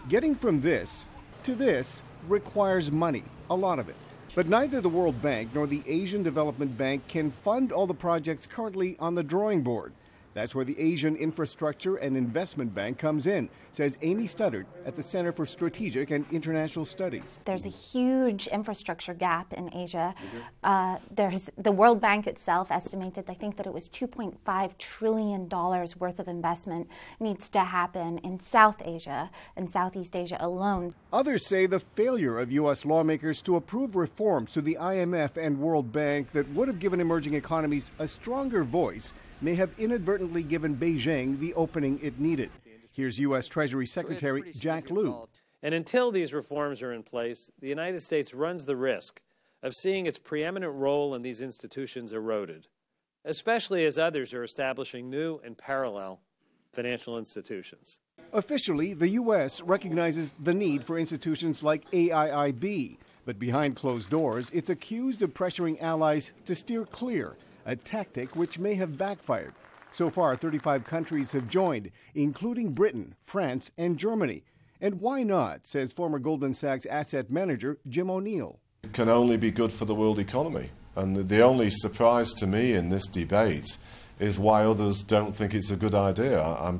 Getting from this to this requires money, a lot of it. But neither the World Bank nor the Asian Development Bank can fund all the projects currently on the drawing board. That's where the Asian Infrastructure and Investment Bank comes in, says Amy Studdard at the Center for Strategic and International Studies. There's a huge infrastructure gap in Asia. The World Bank itself estimated, I think, that it was $2.5 trillion worth of investment needs to happen in South Asia and Southeast Asia alone. Others say the failure of U.S. lawmakers to approve reforms to the IMF and World Bank that would have given emerging economies a stronger voice may have inadvertently given Beijing the opening it needed. Here's U.S. Treasury Secretary Jack Lew. And until these reforms are in place, the United States runs the risk of seeing its preeminent role in these institutions eroded, especially as others are establishing new and parallel financial institutions. Officially, the U.S. recognizes the need for institutions like AIIB, but behind closed doors, it's accused of pressuring allies to steer clear, a tactic which may have backfired. So far, 35 countries have joined, including Britain, France, and Germany. And why not, says former Goldman Sachs asset manager Jim O'Neill. It can only be good for the world economy. And the only surprise to me in this debate is why others don't think it's a good idea. I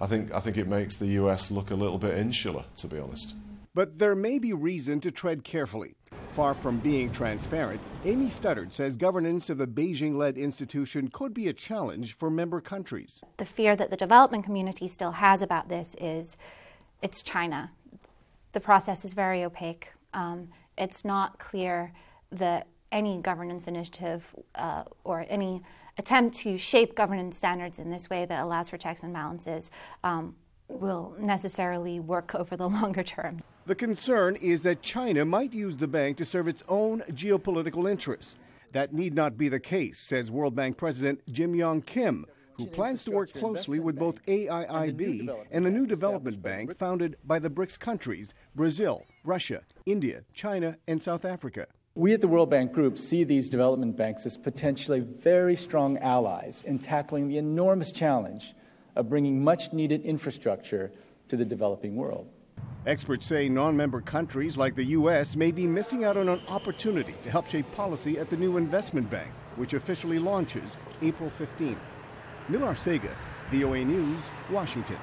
think it makes the US look a little bit insular, to be honest. But there may be reason to tread carefully. Far from being transparent, Amy Studdard says governance of the Beijing-led institution could be a challenge for member countries. The fear that the development community still has about this is it's China. The process is very opaque. It's not clear that any governance initiative or any attempt to shape governance standards in this way that allows for checks and balances will necessarily work over the longer term. The concern is that China might use the bank to serve its own geopolitical interests. That need not be the case, says World Bank President Jim Yong Kim, who plans to work closely with both AIIB and the new development bank founded by the BRICS countries, Brazil, Russia, India, China, and South Africa. We at the World Bank Group see these development banks as potentially very strong allies in tackling the enormous challenge of bringing much-needed infrastructure to the developing world. Experts say non-member countries like the U.S. may be missing out on an opportunity to help shape policy at the new investment bank, which officially launches April 15. Milar Sega, VOA News, Washington.